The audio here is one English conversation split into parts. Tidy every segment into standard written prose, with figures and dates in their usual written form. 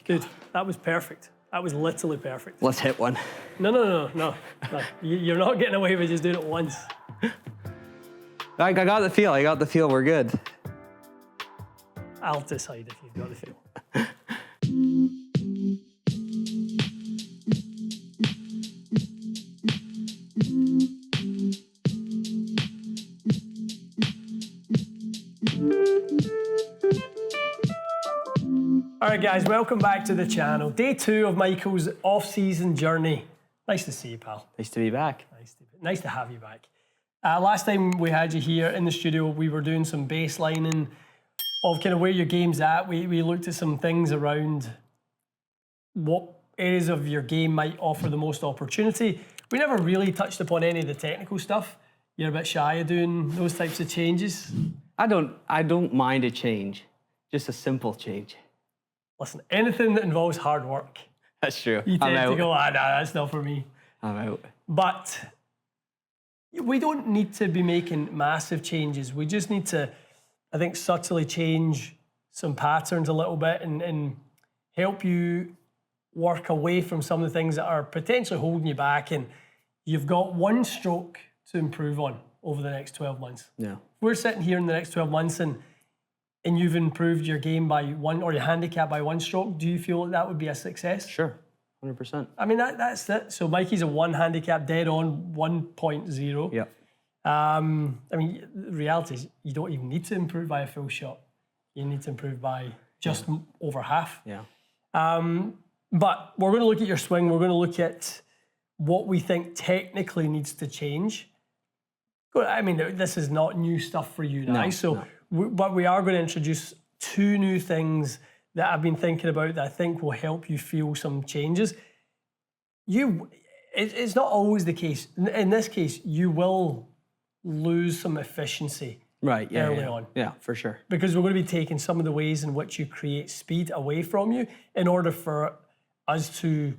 Good. That was perfect. That was literally perfect. Let's hit one. No. You're not getting away with just doing it once. I got the feel. I got the feel. We're good. I'll decide if you've got the feel. All right, guys, welcome back to the channel. Day 2 of Michael's off-season journey. Nice to see you, pal. Nice to be back. Nice to have you back. Last time we had you here in the studio, we were doing some baselining of kind of where your game's at. We looked at some things around what areas of your game might offer the most opportunity. We never really touched upon any of the technical stuff. You're a bit shy of doing those types of changes. I don't mind a change, just a simple change. Listen, anything that involves hard work, That's true. you I'm tend out. to go, nah, that's not for me. I'm out. But we don't need to be making massive changes. We just need to, I think, subtly change some patterns a little bit and help you work away from some of the things that are potentially holding you back. And you've got one stroke to improve on over the next 12 months. Yeah. We're sitting here in the next 12 months and you've improved your game by one, or your handicap by one stroke. Do you feel that would be a success? Sure. 100%. I mean, that's it. So Mikey's a 1 handicap, dead on 1.0. Yeah. I mean, the reality is you don't even need to improve by a full shot. You need to improve by just over half. Yeah. But we're going to look at your swing. We're going to look at what we think technically needs to change. I mean, this is not new stuff for you now. But we are going to introduce 2 new things that I've been thinking about that I think will help you feel some changes. It's not always the case. In this case, you will lose some efficiency early on. Yeah, for sure. Because we're going to be taking some of the ways in which you create speed away from you in order for us to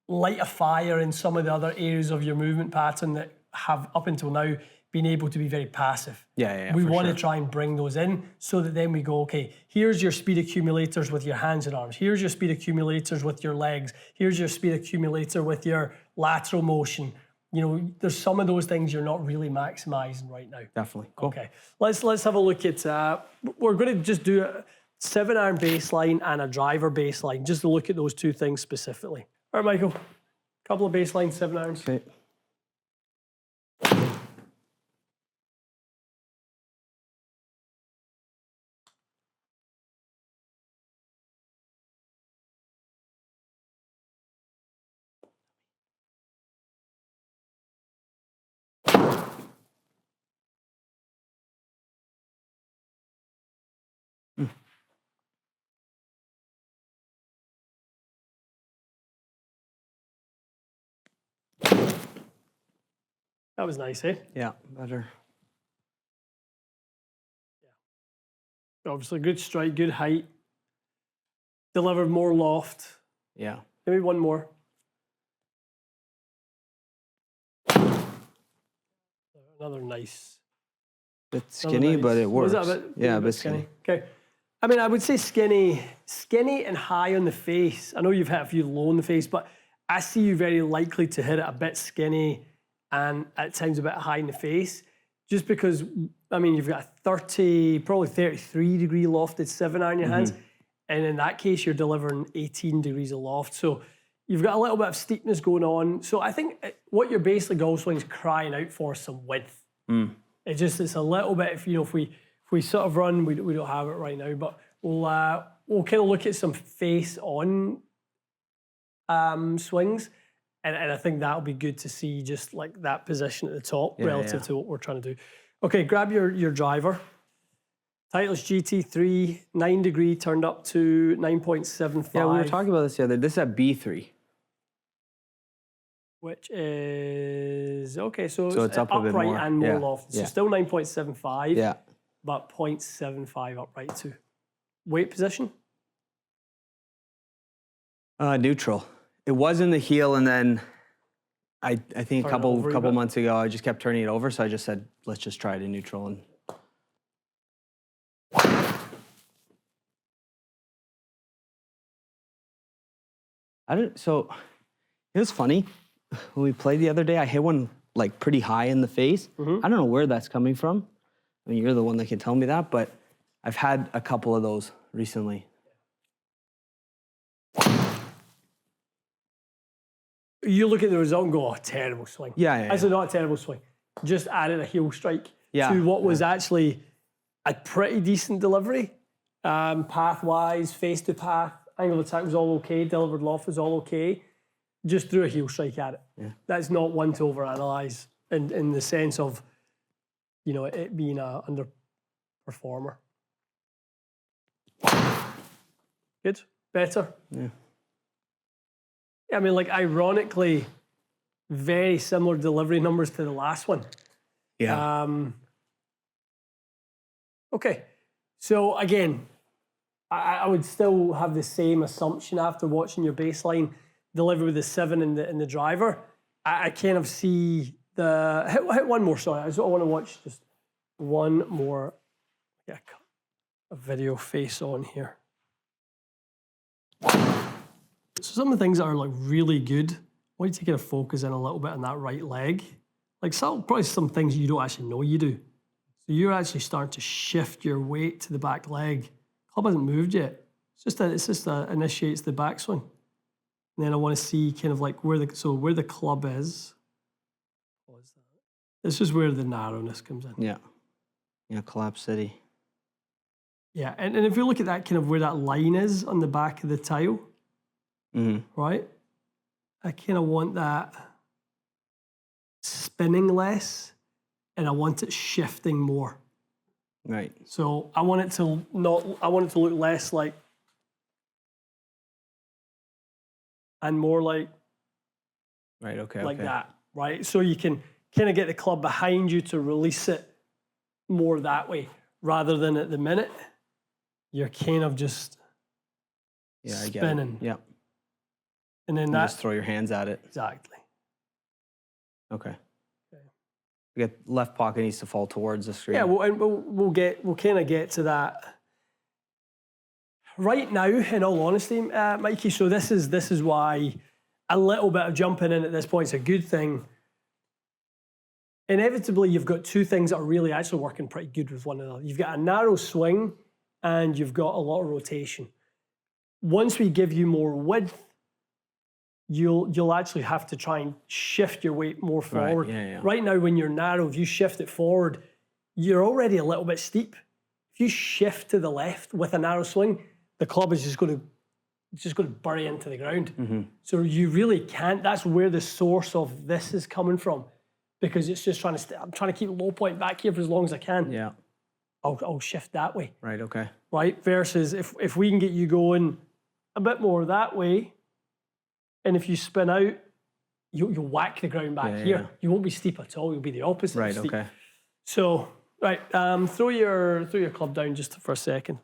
light a fire in some of the other areas of your movement pattern that have up until now been able to be very passive. We want to try and bring those in so that then we go, okay, here's your speed accumulators with your hands and arms. Here's your speed accumulators with your legs. Here's your speed accumulator with your lateral motion. You know, there's some of those things you're not really maximizing right now. Definitely. Cool. Okay, let's have a look at, we're going to just do a 7-iron baseline and a driver baseline, just to look at those 2 things specifically. All right, Michael, couple of baseline 7-irons. Okay. That was nice, eh? Yeah, better. Yeah. Obviously, good strike, good height. Delivered more loft. Yeah. Maybe one more. Another nice. Bit skinny, but it works. Was that a bit, a bit skinny. Okay. I mean, I would say skinny and high on the face. I know you've hit a few low on the face, but I see you very likely to hit it a bit skinny and at times a bit high in the face, just because, I mean, you've got a 30, probably 33 degree lofted 7-iron in your hands. And in that case, you're delivering 18 degrees of loft. So you've got a little bit of steepness going on. So I think what your basically golf swing is crying out for is some width. It's a little bit, if we sort of run, we don't have it right now, but we'll kind of look at some face on swings. And I think that'll be good to see, just like that position at the top relative to what we're trying to do. Okay, grab your driver. Titleist GT3, 9 degree turned up to 9.75. Yeah, we were talking about this the other day. This is at B3. Which is, okay, so it's up a bit upright more. and more loft. So still 9.75, but 0.75 upright too. Weight position? Neutral. It was in the heel, and then I think a couple months ago, I just kept turning it over, so I just said, let's just try it in neutral. And So it was funny when we played the other day. I hit one like pretty high in the face. I don't know where that's coming from. I mean, you're the one that can tell me that, but I've had a couple of those recently. You look at the result and go, oh, terrible swing. Yeah. That's not a terrible swing. Just added a heel strike to what was actually a pretty decent delivery. Path-wise, face to path, angle of attack was all okay, delivered loft was all okay. Just threw a heel strike at it. Yeah. That's not one to overanalyze in the sense of, you know, it being a underperformer. Good, better. Yeah. I mean, like, ironically, very similar delivery numbers to the last one. Yeah. Okay. So, again, I would still have the same assumption after watching your baseline deliver with the 7 in the driver. I kind of see the... Hit one more, sorry. I want to watch just one more. Yeah, a video face on here. So some of the things that are like really good, I want you to kind of focus in a little bit on that right leg. Like probably some things you don't actually know you do. So you're actually starting to shift your weight to the back leg. Club hasn't moved yet. It's just initiates the backswing. And then I want to see kind of like where the club is. What is that? This is where the narrowness comes in. Yeah. Yeah, collapse city. Yeah, and if you look at that kind of where that line is on the back of the tile, right? I kind of want that spinning less, and I want it shifting more. Right. So I want it to look less like, and more like, right. Okay. Like that, right? So you can kind of get the club behind you to release it more that way, rather than at the minute you're kind of just spinning. Yeah. And then just throw your hands at it. Exactly. Okay. Left pocket needs to fall towards the screen. Yeah, we'll kind of get to that right now. In all honesty, Mikey. So this is why a little bit of jumping in at this point is a good thing. Inevitably, you've got two things that are really actually working pretty good with one another. You've got a narrow swing, and you've got a lot of rotation. Once we give you more width, you'll actually have to try and shift your weight more forward. Right, yeah. Right now, when you're narrow, if you shift it forward, you're already a little bit steep. If you shift to the left with a narrow swing, the club is just going to bury into the ground. So you really can't. That's where the source of this is coming from, because it's just I'm trying to keep low point back here for as long as I can. Yeah. I'll shift that way. Right. Okay. Right. Versus if we can get you going a bit more that way, and if you spin out, you'll whack the ground back here. Yeah. You won't be steep at all. You'll be the opposite. Right. Of steep. Okay. So throw your club down just for a second.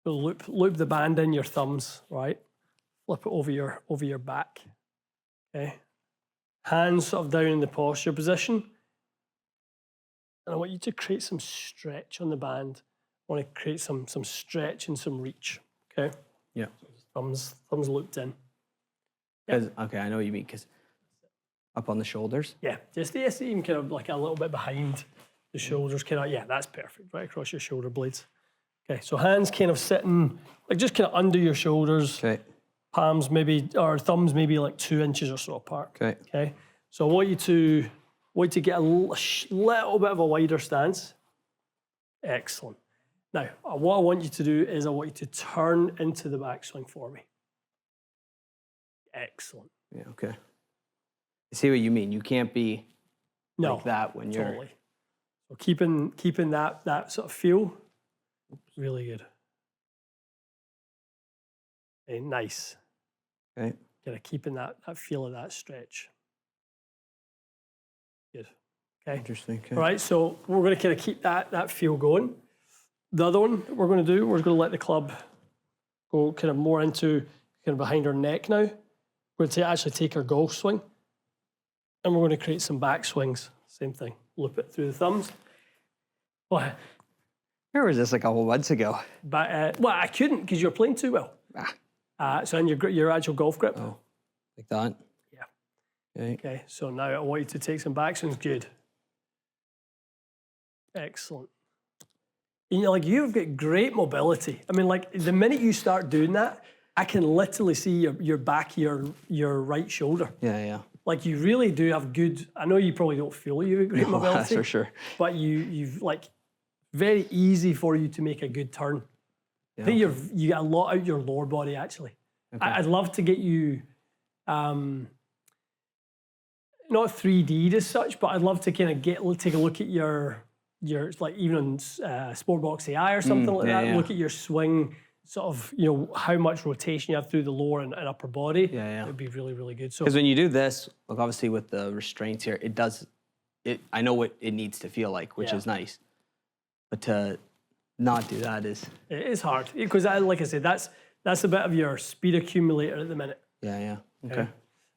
So loop the band in your thumbs. Right. Flip it over your back. Okay. Hands sort of down in the posture position. And I want you to create some stretch on the band. I want to create some stretch and some reach. Okay. Yeah. Thumbs looped in. Because okay, I know what you mean. Because up on the shoulders. Yeah, just even kind of like a little bit behind the shoulders. Kind of, yeah, that's perfect. Right across your shoulder blades. Okay, so hands kind of sitting like just kind of under your shoulders. Okay. Palms maybe or thumbs maybe like 2 inches or so apart. Okay. Okay. So I want you to get a little bit of a wider stance. Excellent. Now, what I want you to do is I want you to turn into the backswing for me. Excellent. Yeah, okay. I see what you mean. You can't be like that when you're... Totally. So keeping that sort of feel, really good. Okay, nice. Okay. Kind of keeping that feel of that stretch. Good. Okay. Interesting. Okay. All right, so we're going to kind of keep that feel going. The other one we're going to do, we're going to let the club go kind of more into kind of behind our neck now. We're going to actually take our golf swing and we're going to create some back swings. Same thing. Loop it through the thumbs. What? Where was this a couple months ago? But, well, I couldn't because you were playing too well. So in your actual golf grip. Oh, like that? Yeah. Okay. Okay, so now I want you to take some backswings. Good. Excellent. You know, like you've got great mobility. I mean, like the minute you start doing that, I can literally see your back, your right shoulder. Yeah, yeah. Like you really do have good. I know you probably don't feel you have great mobility, That's for sure. but you've like very easy for you to make a good turn. Yeah. I think you get a lot out your lower body actually. Okay. I'd love to get you, not 3D as such, but I'd love to kind of take a look at your like even on Sportbox AI or something like that. yeah. Look at your swing, sort of how much rotation you have through the lower and upper body. Yeah. It'd be really, really good. So Because when you do this, like obviously with the restraints here, I know what it needs to feel like, which is nice. But to not do that is... it is hard because, like I said, that's a bit of your speed accumulator at the minute. Yeah. Okay.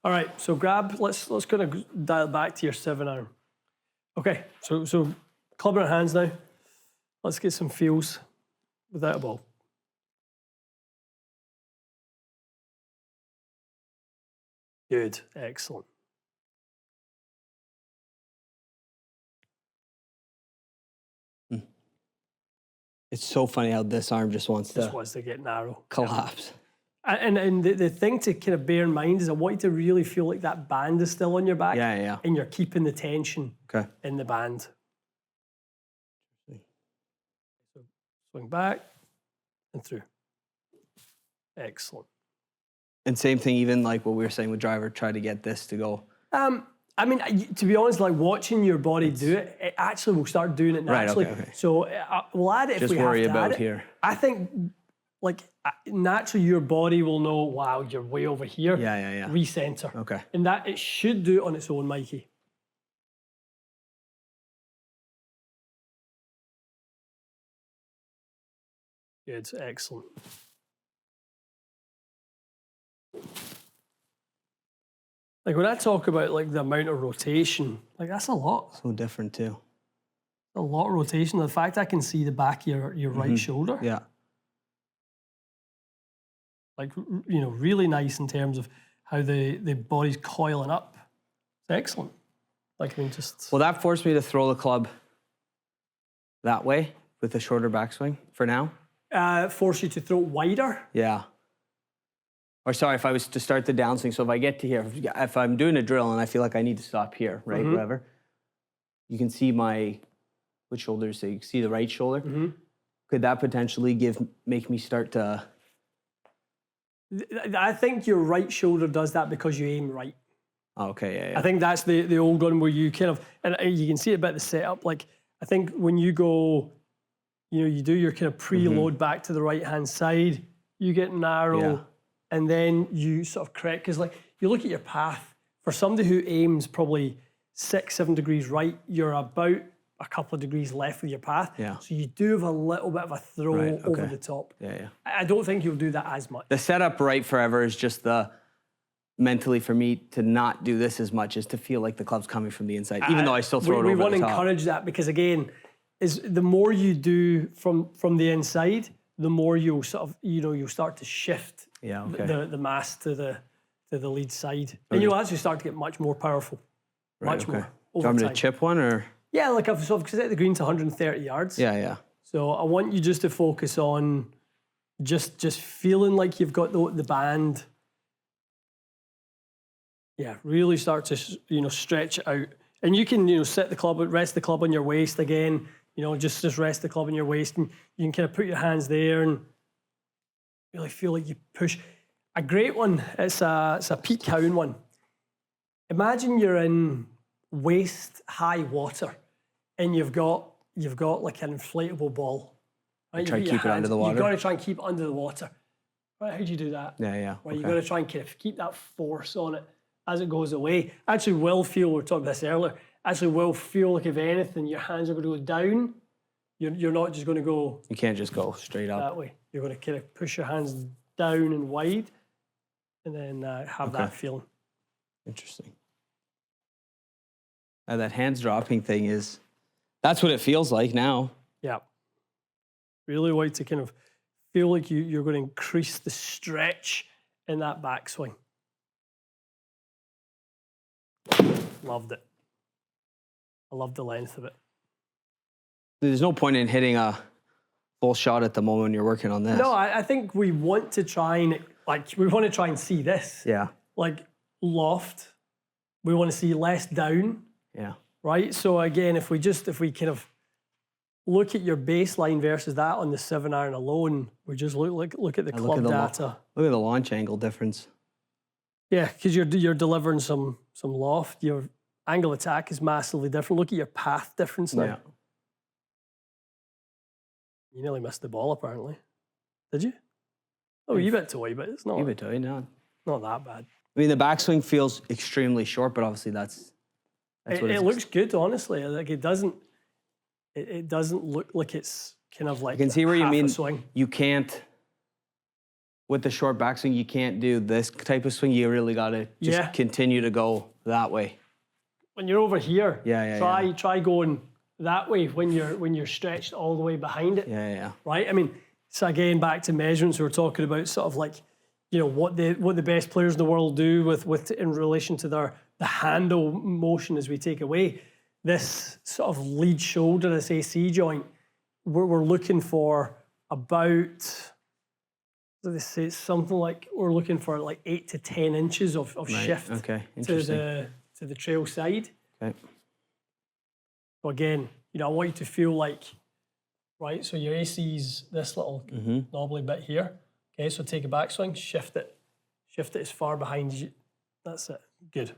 All right, so let's kind of dial back to your 7-iron. Okay, so club in our hands now. Let's get some feels without a ball. Good, excellent. It's so funny how this arm just wants to get narrow. collapse. And the thing to kind of bear in mind is I want you to really feel like that band is still on your back. Yeah. And you're keeping the tension Okay. in the band. So swing back and through. Excellent. And same thing, even like what we were saying with driver, try to get this to go. I mean, to be honest, like watching your body do it, it actually will start doing it naturally. Right, okay. So we'll add it if we have to Just worry about add it. here. I think, like, naturally your body will know, wow, you're way over here. Yeah. Recenter. Okay. And that it should do it on its own, Mikey. Good, excellent. Like when I talk about like the amount of rotation, like that's a lot. So different too. A lot of rotation. The fact I can see the back of your right shoulder. Yeah. Like, really nice in terms of how the body's coiling up. It's excellent. Like, I mean, just... Well, that forced me to throw the club that way with a shorter backswing for now. Force you to throw it wider? Yeah. Or sorry, if I was to start the downswing, so if I get to here, if I'm doing a drill and I feel like I need to stop here, right, whatever, you can see which shoulder, so you can see the right shoulder. Could that potentially make me start to... I think your right shoulder does that because you aim right. Oh, okay, yeah. I think that's the old one where you kind of, and you can see it about the setup. Like, I think when you go, you do your kind of preload back to the right-hand side, you get narrow, and then you sort of correct. Because, like, you look at your path, for somebody who aims probably 6-7 degrees right, you're about a couple of degrees left with your path. Yeah. So you do have a little bit of a throw over the top. Yeah. I don't think you'll do that as much. The setup right forever is just mentally for me to not do this as much, is to feel like the club's coming from the inside, even though I still throw it over the top. We want to encourage that because, again, the more you do from the inside, the more you'll sort of, you'll start to shift the mass to the lead side. And you'll actually start to get much more powerful. Much more. Do you want me to chip one or? Yeah, like I've sort of set the green to 130 yards. Yeah. So I want you just to focus on just feeling like you've got the band. Yeah, really start to stretch it out, and you can set the club, rest the club on your waist again. Just rest the club on your waist, and you can kind of put your hands there and really feel like you push. A great one. It's a Pete Cowan one. Imagine you're in waist high water, and you've got like an inflatable ball. Right? Try to keep it under the water. You've got to try and keep it under the water. Right? How do you do that? Yeah. Right, you've got to try and kind of keep that force on it as it goes away. Actually, we were talking about this earlier. Actually, will feel like if anything, your hands are going to go down. You're not just going to go. You can't just go straight up that way. You're going to kind of push your hands down and wide, and then have that feeling. Interesting. That hands dropping thing that's what it feels like now. Yeah. Really want to kind of feel like you're going to increase the stretch in that backswing. Loved it. I loved the length of it. There's no point in hitting a full shot at the moment when you're working on this. No, I think we want to try and see this. Yeah. Like loft. We want to see less down. Yeah. Right? So again, if we kind of look at your baseline versus that on the 7-iron alone, we just look at the club data. Look at the launch angle difference. Yeah, because you're delivering some loft. Your angle of attack is massively different. Look at your path difference now. Yeah. You nearly missed the ball, apparently. Did you? Oh, you bit toy, but it's not. You bit toy, no. Not that bad. I mean, the backswing feels extremely short, but obviously that's what it looks good, honestly. Like it doesn't look like it's kind of like. I can see where you mean. Swing. You can't. With the short backswing, you can't do this type of swing. You really got to just continue to go that way. When you're over here, try going that way when you're stretched all the way behind it. Yeah. Right? I mean, so again, back to measurements, we were talking about sort of like, what the best players in the world do with in relation to the handle motion as we take away. This sort of lead shoulder, this AC joint, we're looking for about, they say it's something like, we're looking for like 8 to 10 inches of shift to the trail side. Okay. So again, I want you to feel like, right, so your AC's this little knobbly bit here. Okay, so take a backswing, shift it as far behind you. That's it. Good.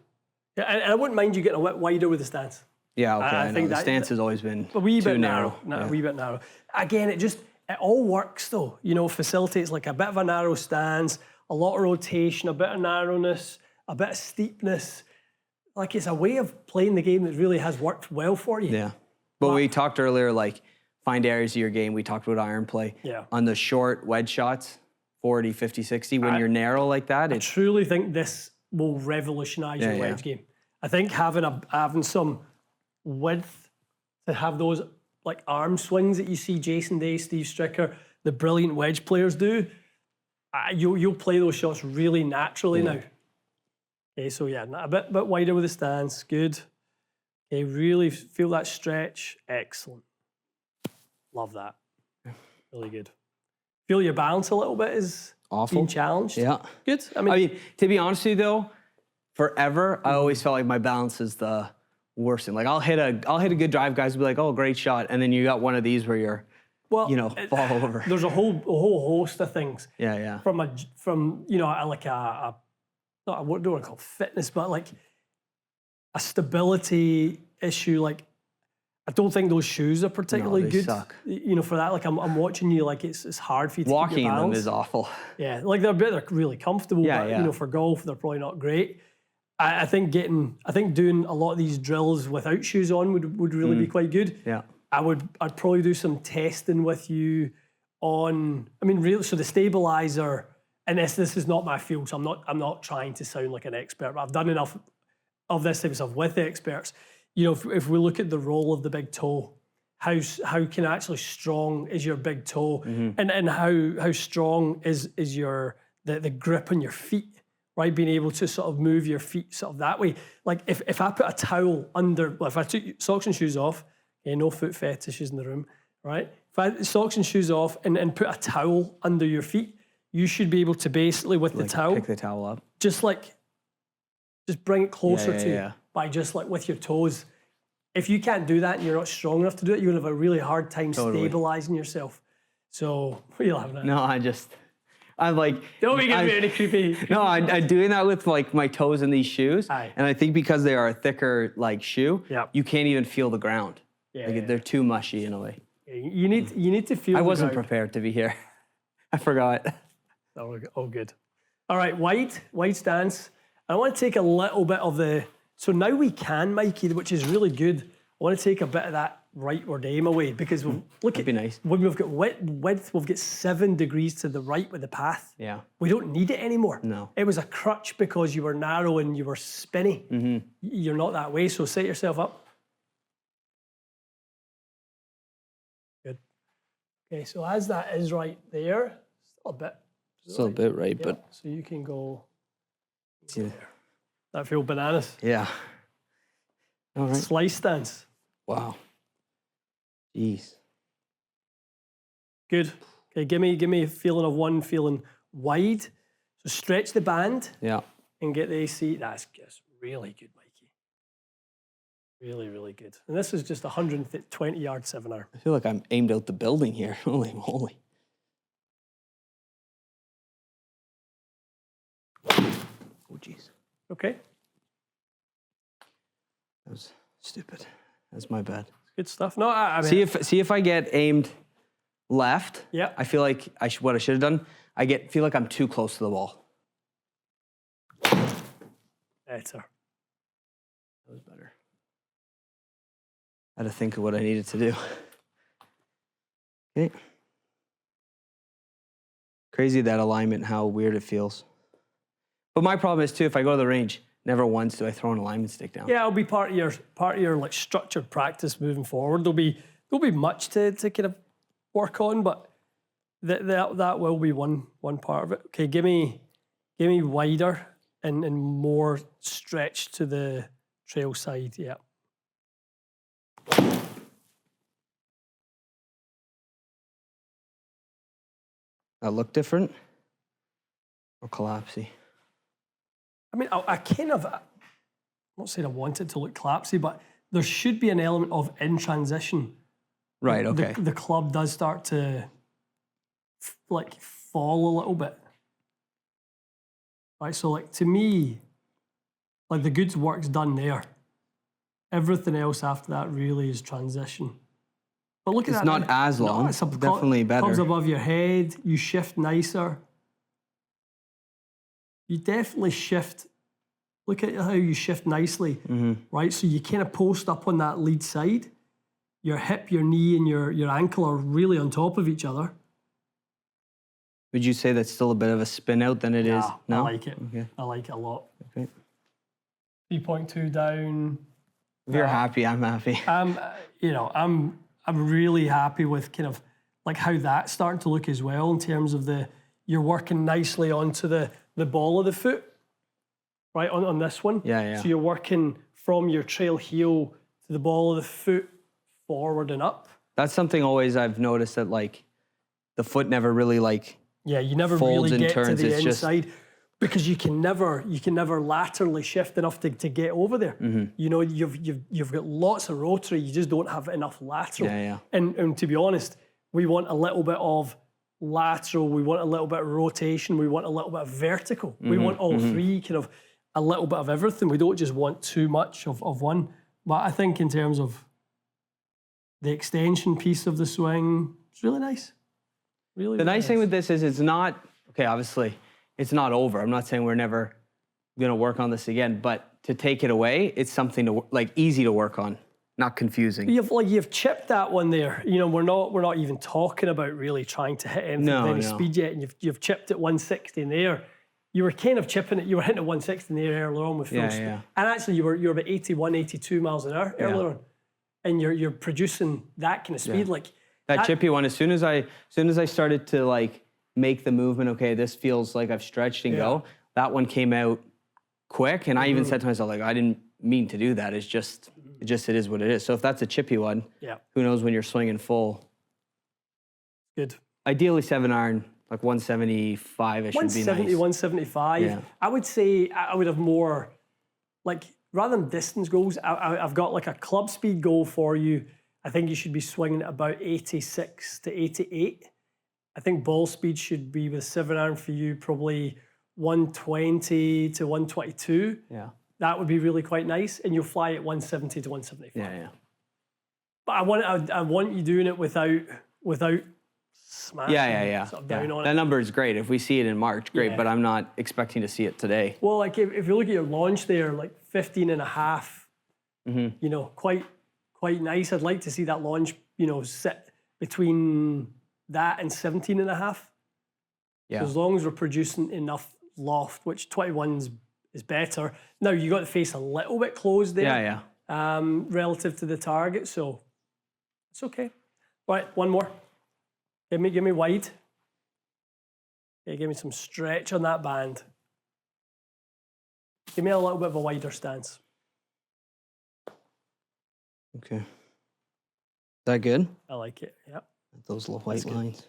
Yeah, and I wouldn't mind you getting a bit wider with the stance. Yeah, okay. I think the stance has always been a wee bit narrow. A wee bit narrow. Again, it all works though. Facilitates like a bit of a narrow stance, a lot of rotation, a bit of narrowness, a bit of steepness. Like it's a way of playing the game that really has worked well for you. Yeah. But we talked earlier, like find areas of your game. We talked about iron play. Yeah. On the short wedge shots, 40, 50, 60, when you're narrow like that. I truly think this will revolutionize your wedge game. I think having some width to have those like arm swings that you see Jason Day, Steve Stricker, the brilliant wedge players do, you'll play those shots really naturally now. Okay, so a bit wider with the stance, good. Okay, really feel that stretch, excellent. Love that, really good. Feel your balance a little bit is being challenged. Yeah, good. I mean, to be honest with you though, forever I always felt like my balance is the worst thing. Like I'll hit a good drive, guys will be like, oh, great shot, and then you got one of these where you're, fall over. There's a whole host of things. Yeah. From like a what do I call fitness, but like a stability issue. Like I don't think those shoes are particularly good. Suck. For that. Like I'm watching you. Like it's hard for you to walking keep your balance. In them is awful. Yeah, like they're really comfortable. But for golf they're probably not great. I think doing a lot of these drills without shoes on would really be quite good. Yeah. I'd probably do some testing with you on. I mean, really. So the stabilizer, and this is not my field. So I'm not trying to sound like an expert. But I've done enough of this type of stuff with the experts. If we look at the role of the big toe, how can actually strong is your big toe, and how strong is your the grip on your feet. Right, being able to sort of move your feet sort of that way. Like if I put a towel under, if I took socks and shoes off, no foot fetishes in the room, right? If I had socks and shoes off and put a towel under your feet, you should be able to basically with the towel, pick the towel up, just bring it closer to you by just like with your toes. If you can't do that and you're not strong enough to do it, you're gonna have a really hard time stabilizing yourself. So what are you laughing at? No, I'm like, don't make it really creepy. No, I'm doing that with like my toes in these shoes, and I think because they are a thicker like shoe, you can't even feel the ground. They're too mushy in a way. You need to feel. I wasn't prepared to be here. I forgot. Oh, good. All right, wide stance. I want to take a little bit of the. So now we can, Mikey, which is really good. I want to take a bit of that rightward aim away because look at nice. When we've got width, we've got 7 degrees to the right with the path. Yeah. We don't need it anymore. No. It was a crutch because you were narrow and you were spinny. You're not that way, so set yourself up. Good. Okay, so as that is right there, A bit. Still a bit, right? Yeah. But So you can go. see, That feel bananas. yeah. All right. Slice stance. Wow. Jeez. Good. Okay, give me a feeling of one feeling wide. So stretch the band Yeah. and get the AC. That's just really good, Mikey. Really, really good. And this is just a 120-yard 7-iron. I feel like I'm aimed out the building here. Holy moly. Oh, jeez. Okay, That was stupid. That's my bad. good stuff. No, I mean, See if I get aimed left. Yeah. I feel like what I should have done. Feel like I'm too close to the ball. better. That was better. I had to think of what I needed to do. Okay. Crazy that alignment, how weird it feels. But my problem is too, if I go to the range, never once do I throw an alignment stick down. Yeah, it'll be part of your like structured practice moving forward. There'll be much to kind of work on, but that will be one part of it. Okay, give me wider and more stretch to the trail side. Yeah. That look different or collapsy? I mean, I kind of, I'm not saying I want it to look collapsy, but there should be an element of in transition. Right, okay. The club does start to like fall a little bit. Right, so like to me, like the good work's done there. Everything else after that really is transition. But look at that. It's not as long. It's definitely better. Comes above your head. You shift nicer. You definitely shift. Look at how you shift nicely, right? So you kind of post up on that lead side. Your hip, your knee, and your ankle are really on top of each other. Would you say that's still a bit of a spin out than it is? No? I like it. Okay. I like it a lot. Okay. 3.2 down. If you're happy, I'm happy. I'm really happy with kind of like how that's starting to look as well in terms of you're working nicely onto the ball of the foot, right, on this one. Yeah. So you're working from your trail heel to the ball of the foot forward and up. That's something always I've noticed that like the foot never really like you never folds really and get turns. to the It's inside because you can never laterally shift enough to get over there. You know, you've got lots of rotary, you just don't have enough lateral. Yeah. And to be honest, we want a little bit of lateral, we want a little bit of rotation, we want a little bit of vertical. We want all three, kind of a little bit of everything. We don't just want too much of one. But I think in terms of the extension piece of the swing, it's really nice. Really, The really nice thing with this is it's not, okay, obviously, it's not over. I'm not saying we're never going to work on this again, but to take it away, it's something to like easy to work on, not confusing. You've chipped that one there. You know, we're not even talking about really trying to hit anything with any speed yet, and you've chipped at 160 in the air. You were kind of chipping it. You were hitting at 160 in the air earlier on with full speed, and actually you were about 81, 82 miles an hour earlier on, and you're producing that kind of speed like. That chippy one, as soon as I started to like make the movement, okay, this feels like I've stretched and go, that one came out quick. And I even said to myself, like, I didn't mean to do that. It is what it is. So if that's a chippy one, who knows when you're swinging full. Good. Ideally 7-iron, like 175-ish would be 170, nice. 175. Yeah. I would say I would have more, like, rather than distance goals, I've got like a club speed goal for you. I think you should be swinging at about 86 to 88. I think ball speed should be with 7-iron for you probably 120 to 122. Yeah. That would be really quite nice. And you'll fly at 170 to 175. Yeah. But I want you doing it without smashing. Yeah. Sort of down on That it. number is great. If we see it in March, great. Yeah. But I'm not expecting to see it today. Well, like if you look at your launch there, like 15 and a half, you know, quite nice. I'd like to see that launch, you know, sit between that and 17 and a half. Yeah. So as long as we're producing enough loft, which 21 is better. Now you got the face a little bit closed there. Yeah. Relative to the target, so it's okay. Right, one more. Give me wide. Okay, give me some stretch on that band. Give me a little bit of a wider stance. Okay. Is that good? I like it, yeah. Those little white lines.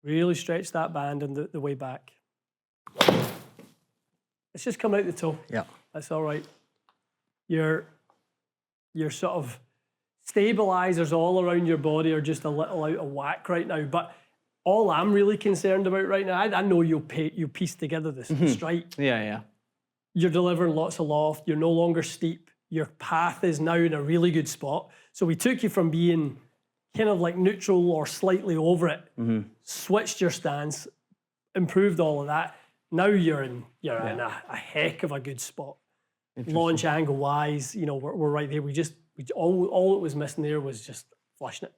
Really stretch that band and the way back. It's just coming out the toe. Yeah. That's all right. Your sort of stabilizers all around your body are just a little out of whack right now. But all I'm really concerned about right now, I know you'll piece together the strike. Yeah. You're delivering lots of loft. You're no longer steep. Your path is now in a really good spot. So we took you from being kind of like neutral or slightly over it, switched your stance, improved all of that. Now you're in a heck of a good spot. Launch angle wise, you know, we're right there. All it was missing there was just flushing it.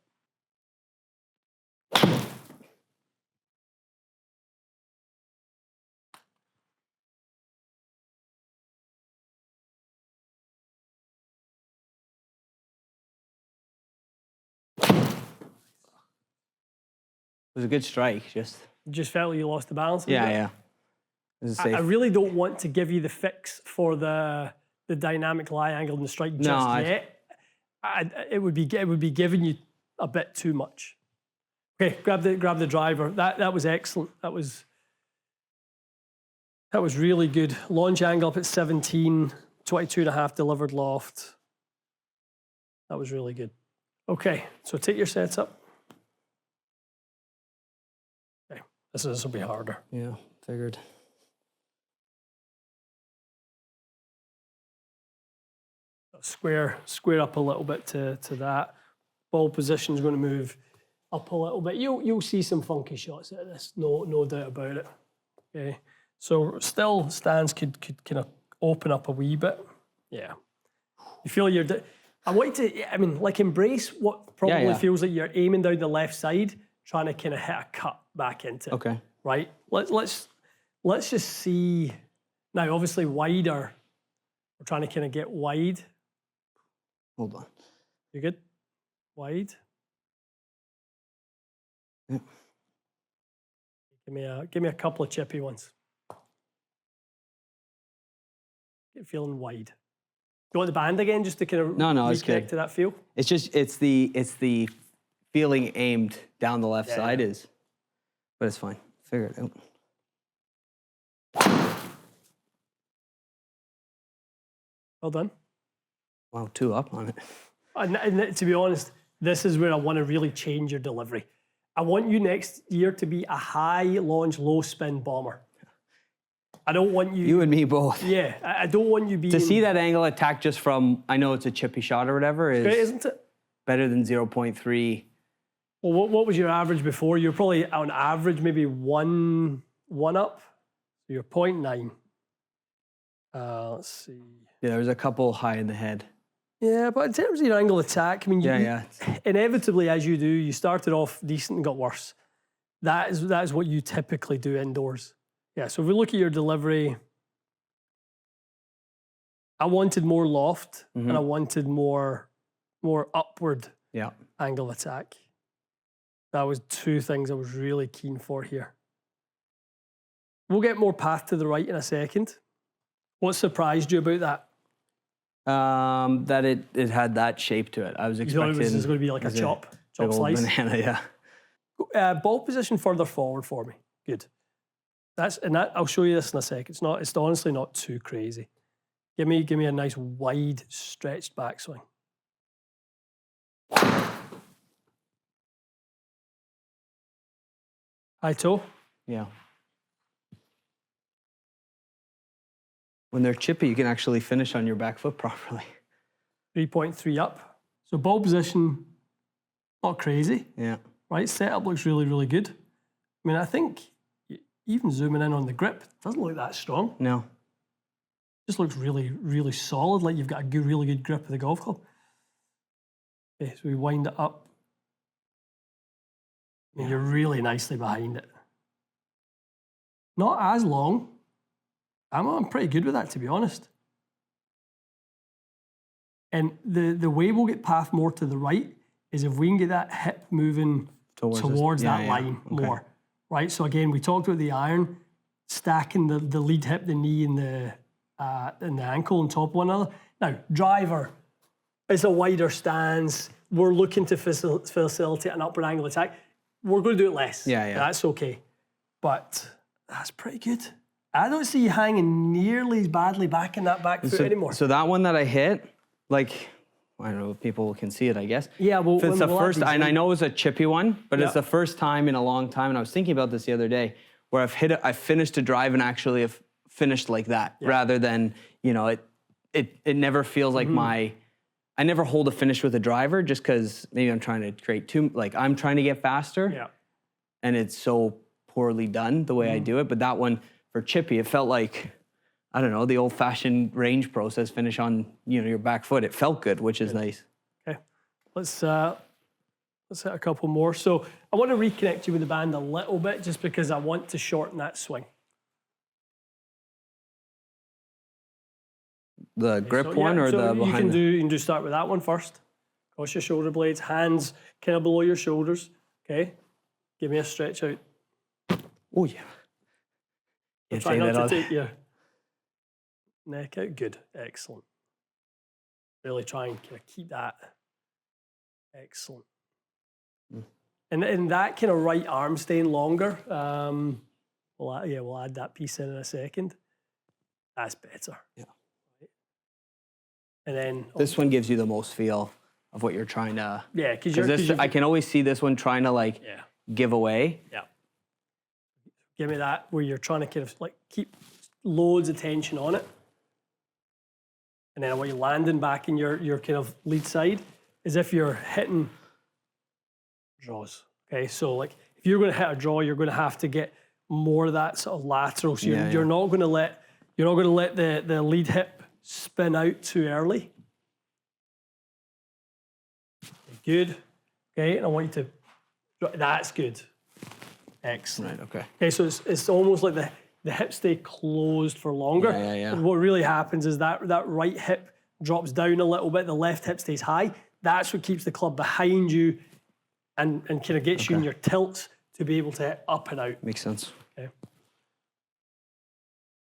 It was a good strike, just Felt like you lost the balance. yeah. I really don't want to give you the fix for the dynamic lie angle in the strike yet. It would be giving you a bit too much. Okay, grab the driver. That was excellent. That was really good. Launch angle up at 17, 22.5 delivered loft. That was really good. Okay, so take your sets up. Okay, this will be harder. Yeah, figured. Square up a little bit to that. Ball position is going to move up a little bit. You'll see some funky shots out of this, no doubt about it. Okay, so still stance could kind of open up a wee bit. Yeah, you feel I want you to. I mean, like embrace what probably feels like you're aiming down the left side, trying to kind of hit a cut back into it. Okay. Right. Let's just see. Now, obviously, wider. We're trying to kind of get wide. Hold on. You good? Wide. Yeah. Give me a couple of chippy ones. Get feeling wide. Do you want the band again, just to kind of reconnect to that feel? It's just it's the feeling aimed down the left side but it's fine. Figure it out. Well done. Wow, 2 up on it. And to be honest, this is where I want to really change your delivery. I want you next year to be a high launch, low spin bomber. I don't want you... You and me both. Yeah, I don't want you being... To see that angle attack just from, I know it's a chippy shot or whatever, is great, isn't it? Better than 0.3. Well, what was your average before? You're probably on average maybe one up. So you're 0.9. Let's see. Yeah, there was a couple high in the head. Yeah, but in terms of your angle attack, I mean, inevitably, as you do, you started off decent and got worse. That is what you typically do indoors. Yeah, so if we look at your delivery, I wanted more loft and I wanted more upward angle attack. That was 2 things I was really keen for here. We'll get more path to the right in a second. What surprised you about that? That it had that shape to it. I was expecting... You thought it was going to be like a chop slice? Banana, yeah. Ball position further forward for me. Good. I'll show you this in a sec. It's honestly not too crazy. Give me a nice wide stretched backswing. High toe. Yeah. When they're chippy, you can actually finish on your back foot properly. 3.3 up. So ball position, not crazy. Yeah. Right, setup looks really, really good. I mean, I think even zooming in on the grip, doesn't look that strong. No. Just looks really, really solid, like you've got a good, really good grip of the golf club. Okay, so we wind it up. And you're really nicely behind it. Not as long. I'm pretty good with that, to be honest. And the way we'll get path more to the right is if we can get that hip moving towards that line more, right? So again, we talked about the iron, stacking the lead hip, the knee, and the ankle on top of one another. Now, driver is a wider stance. We're looking to facilitate an upward angle attack. We're going to do it less. Yeah. That's okay. But that's pretty good. I don't see you hanging nearly as badly back in that back foot anymore. So that one that I hit, like, I don't know if people can see it, I guess. Yeah, well, it's the first, and I know it was a chippy one, but it's the first time in a long time, and I was thinking about this the other day, where I finished a drive and actually have finished like that, rather than, you know, it never feels like I never hold a finish with a driver just because maybe I'm trying to I'm trying to get faster, and it's so poorly done the way I do it. But that one for chippy, it felt like, I don't know, the old-fashioned range process finish on, you know, your back foot. It felt good, which is nice. Okay, let's hit a couple more. So I want to reconnect you with the band a little bit, just because I want to shorten that swing. The grip one or the behind? You can do start with that one first. Cross your shoulder blades, hands kind of below your shoulders. Okay, give me a stretch out. Oh yeah. Try not to take your neck out. Good, excellent. Really try and kind of keep that. Excellent. And that kind of right arm staying longer. We'll add that piece in a second. That's better. Yeah. And then this one gives you the most feel of what you're trying to. Yeah, because I can always see this one trying to give away. Yeah. Give me that where you're trying to kind of keep loads of tension on it. And then when you're landing back in your kind of lead side, as if you're hitting draws. Okay, so if you're going to hit a draw, you're going to have to get more of that sort of lateral. So you're not going to let the lead hip spin out too early. Good. Okay, and I want you to. That's good. Excellent. Right. Okay. Okay, so it's almost like the hips stay closed for longer. Yeah. And what really happens is that right hip drops down a little bit, the left hip stays high. That's what keeps the club behind you and kind of gets you in your tilts to be able to hit up and out. Makes sense. Okay. I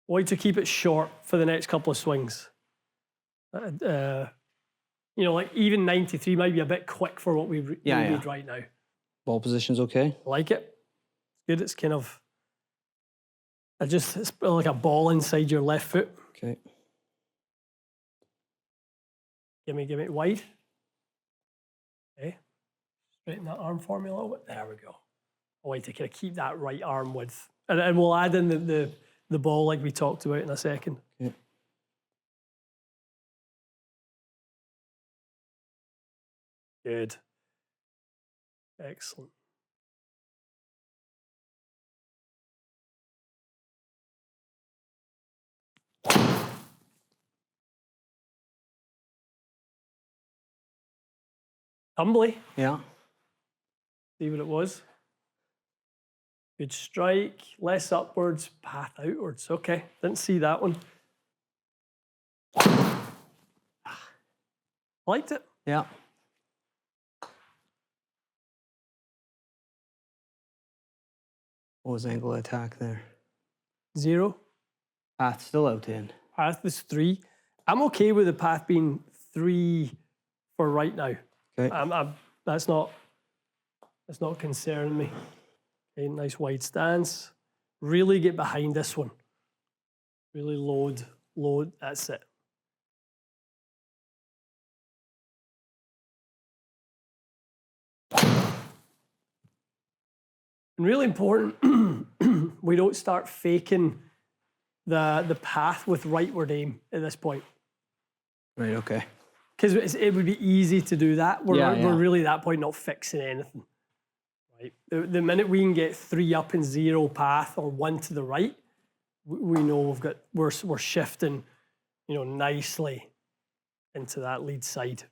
want you to keep it short for the next couple of swings. Even 93 might be a bit quick for what we need right now. Ball position's okay. I like it. It's good. It's kind of it's like a ball inside your left foot. Okay. Give me wide. Okay. Straighten that arm for me a little bit. There we go. I want you to kind of keep that right arm width. And we'll add in the ball like we talked about in a second. Okay. Good. Excellent. Humbly. Yeah. See what it was. Good strike, less upwards, path outwards. Okay, didn't see that one. Liked it. Yeah. What was angle of attack there? 0. Path still out in. Path was 3. I'm okay with the path being 3 for right now. Okay. That's not concerning me. Okay, nice wide stance. Really get behind this one. Really load. That's it. And really important, we don't start faking the path with rightward aim at this point. Right, okay. Because it would be easy to do that. We're really at that point not fixing anything. Right. The minute we can get 3 up and 0 path or 1 to the right, we know we're shifting, nicely into that lead side.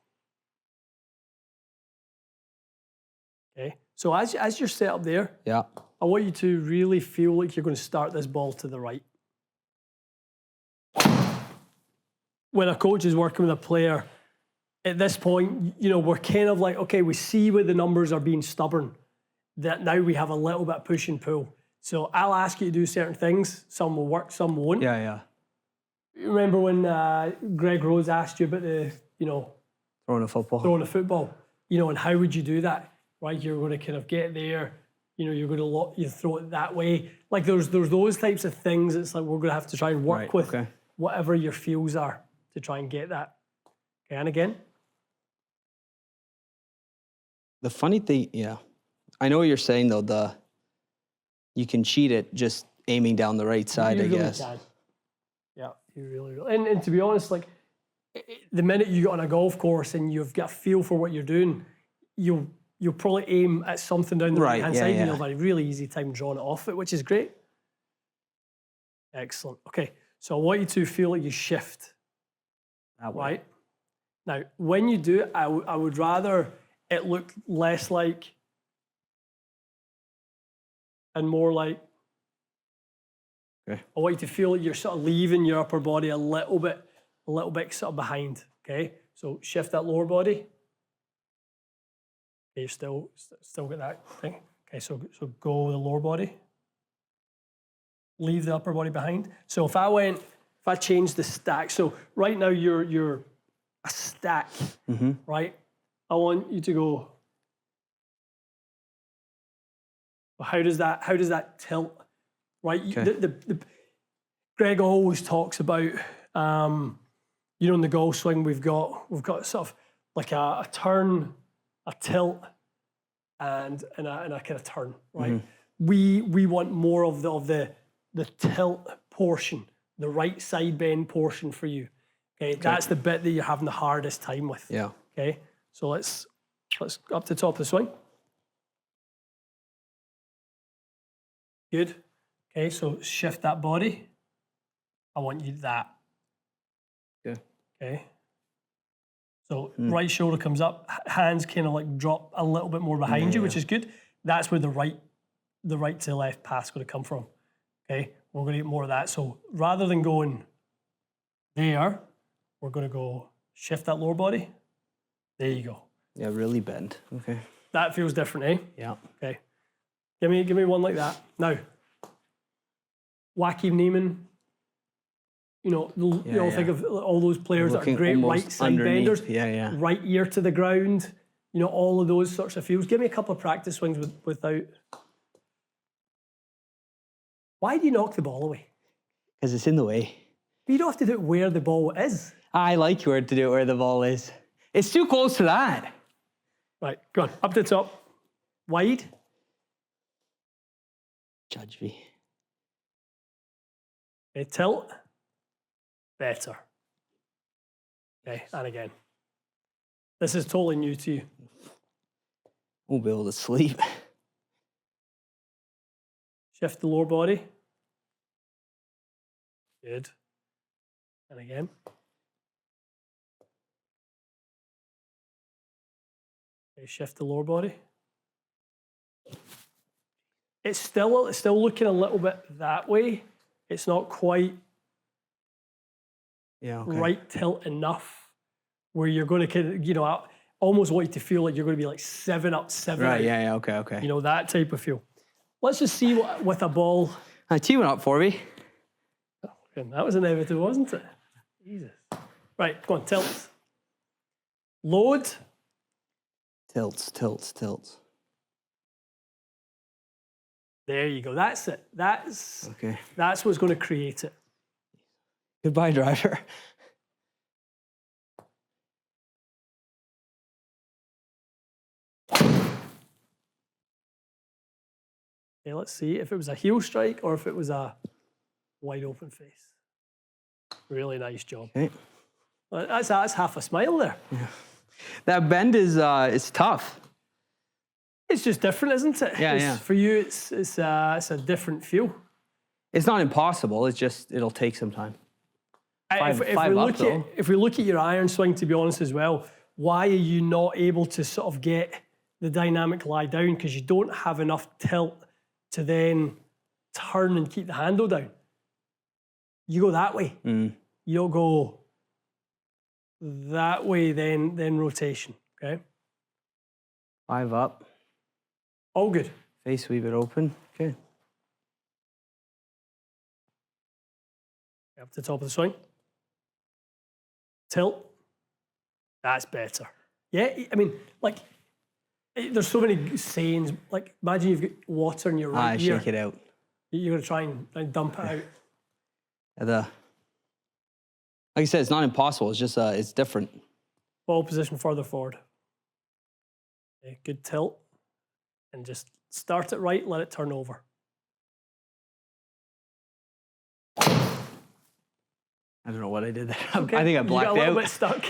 Okay. So as you're set up there, I want you to really feel like you're going to start this ball to the right. When a coach is working with a player, at this point, we're kind of like, okay, we see where the numbers are being stubborn. that now we have a little bit of push and pull. So I'll ask you to do certain things. Some will work, some won't. Yeah, yeah. Remember when Greg Rose asked you about the, Throwing a football. throwing a football, and how would you do that? Right, you're going to kind of get there, you're going to you throw it that way. Like there's those types of things. It's like we're going to have to try and work with whatever your feels are to try and get that. Okay, and again. The funny thing, yeah, I know what you're saying though. You can cheat it just aiming down the right side, You I really guess. Can. Yeah, you really. And to be honest, like the minute you get on a golf course and you've got a feel for what you're doing, you'll probably aim at something down the right hand side, and you'll have a really easy time drawing it off it, which is great. Excellent. Okay, so I want you to feel like you shift. That way. Right. Now, when you do it, I would rather it look less like and more like. Okay. I want you to feel like you're sort of leaving your upper body a little bit sort of behind. Okay, so shift that lower body. Okay, you still got that thing. Okay, so go the lower body. Leave the upper body behind. So if I change the stack, so right now you're a stack, right? I want you to go. How does that tilt? Right? Okay. Greg always talks about, in the golf swing we've got sort of like a turn, a tilt, and a kind of turn, right? We want more of the tilt portion, the right side bend portion for you. Okay, that's the bit that you're having the hardest time with. Yeah. Okay, so let's up to the top of the swing. Good. Okay, so shift that body. I want you that. Okay. Okay. So right shoulder comes up, hands kind of like drop a little bit more behind you, which is good. That's where the right to left path's going to come from. Okay, we're going to get more of that. So rather than going there, we're going to go shift that lower body. There you go. Yeah, really bend. Okay. That feels different, eh? Yeah. Okay. Give me one like that. Now, Joachim Neiman, think of all those players that are great right side benders. Yeah. Right ear to the ground, all of those sorts of feels. Give me a couple of practice swings without. Why do you knock the ball away? Because it's in the way. But you don't have to do it where the ball is. I like where to do it where the ball is. It's too close to that. Right, go on. Up to the top. Wide. Judge me. Okay, tilt. Better. Okay, and again. This is totally new to you. Won't be able to sleep. Shift the lower body. Good. And again. Okay, shift the lower body. It's still looking a little bit that way. It's not quite right tilt enough where you're going to kind of, I almost want you to feel like you're going to be like 7 up, 7 Right, out. yeah, okay. That type of feel. Let's just see what with a ball. I tee one up for me. That was inevitable, wasn't it? Jesus. Right, go on, tilt. Load. Tilts. There you go. That's it. That's what's going to create it. Goodbye, driver. Okay, let's see if it was a heel strike or if it was a wide open face. Really nice job. Okay. Well, that's half a smile there. Yeah. That bend is tough. It's just different, isn't it? Yeah. For you, it's a different feel. It's not impossible. It's just it'll take some time. If we look at your iron swing, to be honest as well, why are you not able to sort of get the dynamic lie down? Because you don't have enough tilt to then turn and keep the handle down. You go that way. You don't go that way, then rotation. Okay. 5 up. All good. Face a wee bit open. Okay. Up to the top of the swing. Tilt. That's better. Yeah, I mean, like, there's so many sayings. Like, imagine you've got water in your right ear. Shake it out. You're going to try and dump it out. Like I said, it's not impossible. It's just, it's different. Ball position further forward. Okay, good tilt. And just start it right, let it turn over. I don't know what I did there. Okay. I think I blacked out. You got a little bit stuck.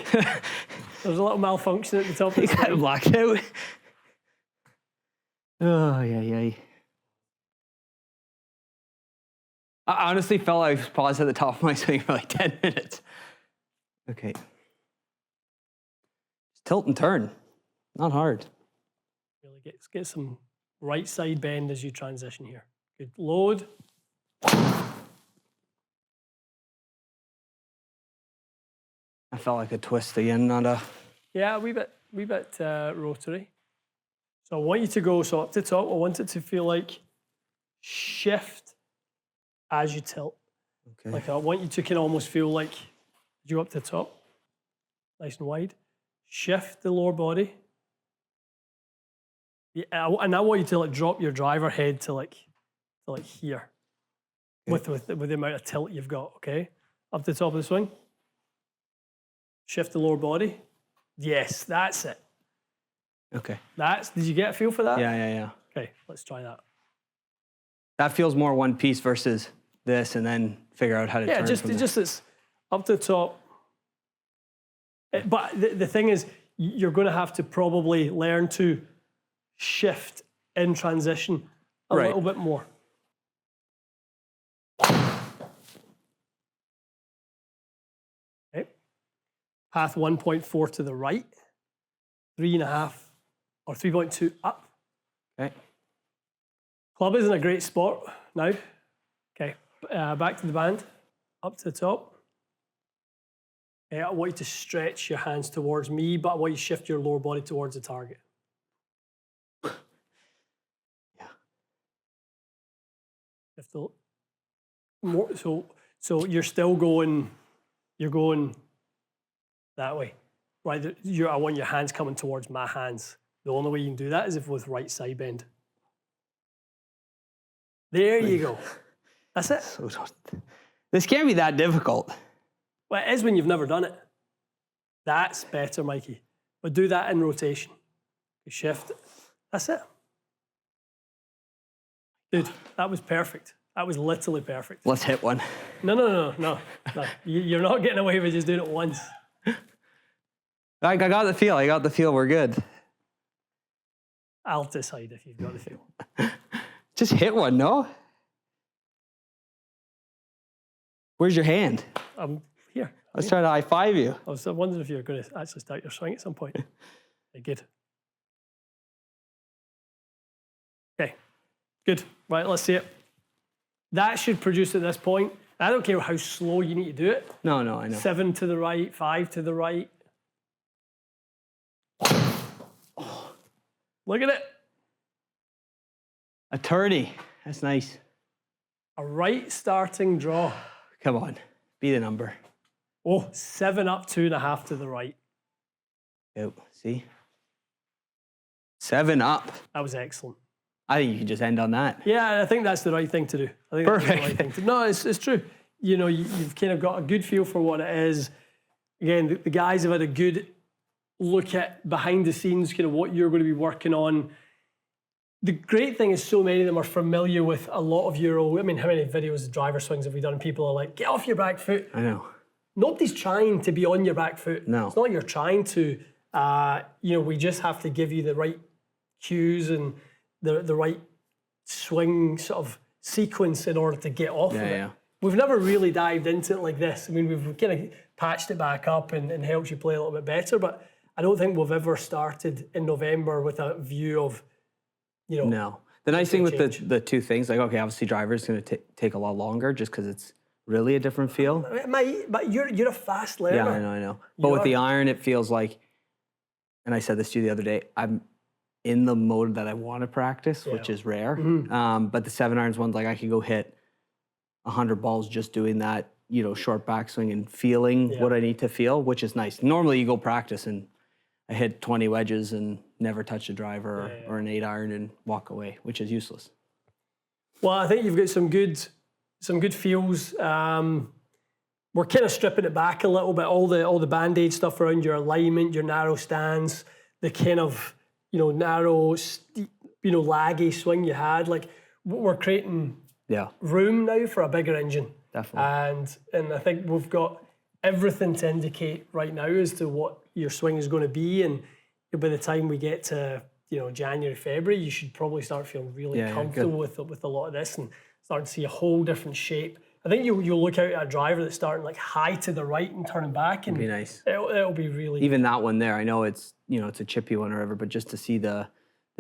There's a little malfunction at the top of the I screen. blacked out. Oh, yeah. I honestly felt I paused at the top of my swing for like 10 minutes. Okay. Just tilt and turn. Not hard. Really get some right side bend as you transition here. Good load. I felt like a twist again, not a... Yeah, a wee bit rotary. So I want you to go, so up to top, I want it to feel like shift as you tilt. Okay. Like I want you to kind of almost feel like you up to top, nice and wide. Shift the lower body. Yeah, and I want you to like drop your driver head to like here, okay, with the amount of tilt you've got. Okay, up to the top of the swing. Shift the lower body. Yes, that's it. Okay. Did you get a feel for that? Yeah. Okay, let's try that. That feels more one piece versus this, and then figure out how to turn from there. Just it's up to the top. But the thing is, you're going to have to probably learn to shift in transition a little bit more. Okay. Path 1.4 to the right, 3.5 or 3.2 up. Okay. Club is in a great spot now. Okay, back to the band, up to the top. Okay, I want you to stretch your hands towards me, but I want you to shift your lower body towards the target. Yeah. Shift the more, so you're still going. You're going that way, right? I want your hands coming towards my hands. The only way you can do that is if with right side bend. There you go. That's it. This can't be that difficult. Well, it is when you've never done it. That's better, Mikey. But do that in rotation. You shift. That's it. Dude, that was perfect. That was literally perfect. Let's hit one. No. You're not getting away with just doing it once. I got the feel. We're good. I'll decide if you've got the feel. Just hit one, no? Where's your hand? I'm here. Let's try to high five you. I was wondering if you're going to actually start your swing at some point. Okay, good. Okay, good. Right, let's see it. That should produce at this point. I don't care how slow you need to do it. No, I know. 7 to the right, 5 to the right. Look at it. A 30. That's nice. A right starting draw. Come on. Be the number. Oh, 7 up, 2.5 to the right. Yep. See? 7 up. That was excellent. I think you can just end on that. Yeah, I think that's the right thing to do. I think Perfect. That's the right thing to do. No, it's true. You know, you've kind of got a good feel for what it is. Again, the guys have had a good look at behind the scenes, kind of what you're going to be working on. The great thing is so many of them are familiar with a lot of Euro. I mean, how many videos of driver swings have we done? People are like, get off your back foot. I know. Nobody's trying to be on your back foot. No. It's not like you're trying to. We just have to give you the right cues and the right swing sort of sequence in order to get off of it. Yeah. We've never really dived into it like this. I mean, we've kind of patched it back up and helped you play a little bit better, but I don't think we've ever started in November with a view of, No. The nice thing with the two things, like, okay, obviously driver's going to take a lot longer just because it's really a different feel. But you're a fast learner. Yeah, I know. But with the iron, it feels like, and I said this to you the other day, in the mode that I want to practice, which is rare. But the 7-irons ones, like I could go hit 100 balls just doing that, you know, short backswing and feeling what I need to feel, which is nice. Normally you go practice and I hit 20 wedges and never touch a driver or an 8-iron and walk away, which is useless. Well, I think you've got some good feels. We're kind of stripping it back a little bit. All the band-aid stuff around your alignment, your narrow stance, the kind of, you know, narrow, steep, you know, laggy swing you had. Like, we're creating room now for a bigger engine. Definitely. And I think we've got everything to indicate right now as to what your swing is going to be. And by the time we get to, you know, January, February, you should probably start feeling really comfortable with a lot of this and start to see a whole different shape. I think you'll look out at a driver that's starting like high to the right and turning back, and it'd be nice. It'll be really even that one there. I know it's, you know, it's a chippy one or whatever, but just to see the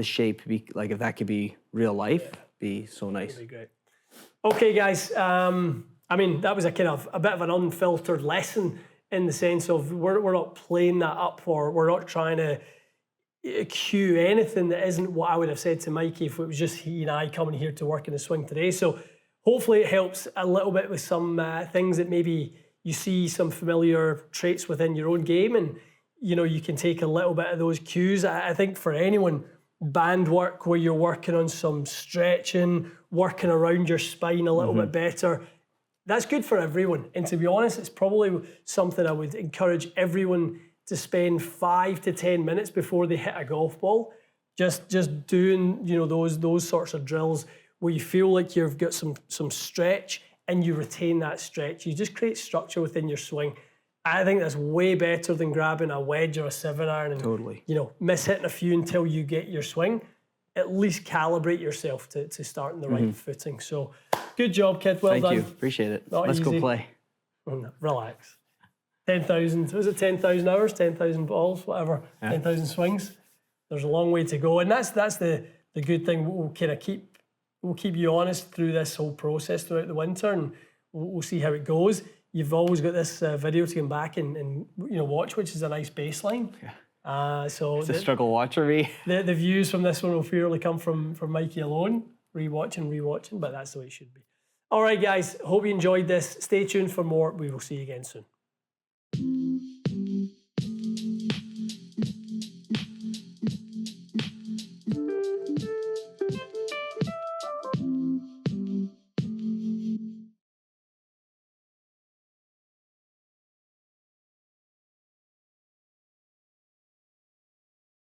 shape, be like if that could be real life, be so nice. That'd be great. Okay, guys. I mean, that was a kind of a bit of an unfiltered lesson in the sense of we're not playing that up, or we're not trying to cue anything that isn't what I would have said to Mikey if it was just he and I coming here to work in the swing today. So hopefully it helps a little bit with some things that maybe you see some familiar traits within your own game, and you know, you can take a little bit of those cues. I think for anyone, band work where you're working on some stretching, working around your spine a little bit better, that's good for everyone. And to be honest, it's probably something I would encourage everyone to spend 5 to 10 minutes before they hit a golf ball, just doing, you know, those sorts of drills where you feel like you've got some stretch and you retain that stretch. You just create structure within your swing. I think that's way better than grabbing a wedge or a 7-iron and you know, miss hitting a few until you get your swing. At least calibrate yourself to start in the right footing. So good job, kid. Well done. Thank you. Appreciate it. Let's go play. Oh, no, relax. 10,000, was it 10,000 hours, 10,000 balls, whatever, 10,000 swings. There's a long way to go. And that's the good thing. We'll kind of keep you honest through this whole process throughout the winter, and we'll see how it goes. You've always got this video to come back and you know, watch, which is a nice baseline. So it's a struggle watch for me. The views from this one will purely come from Mikey alone, rewatching, but that's the way it should be. All right, guys, hope you enjoyed this. Stay tuned for more. We will see you again soon.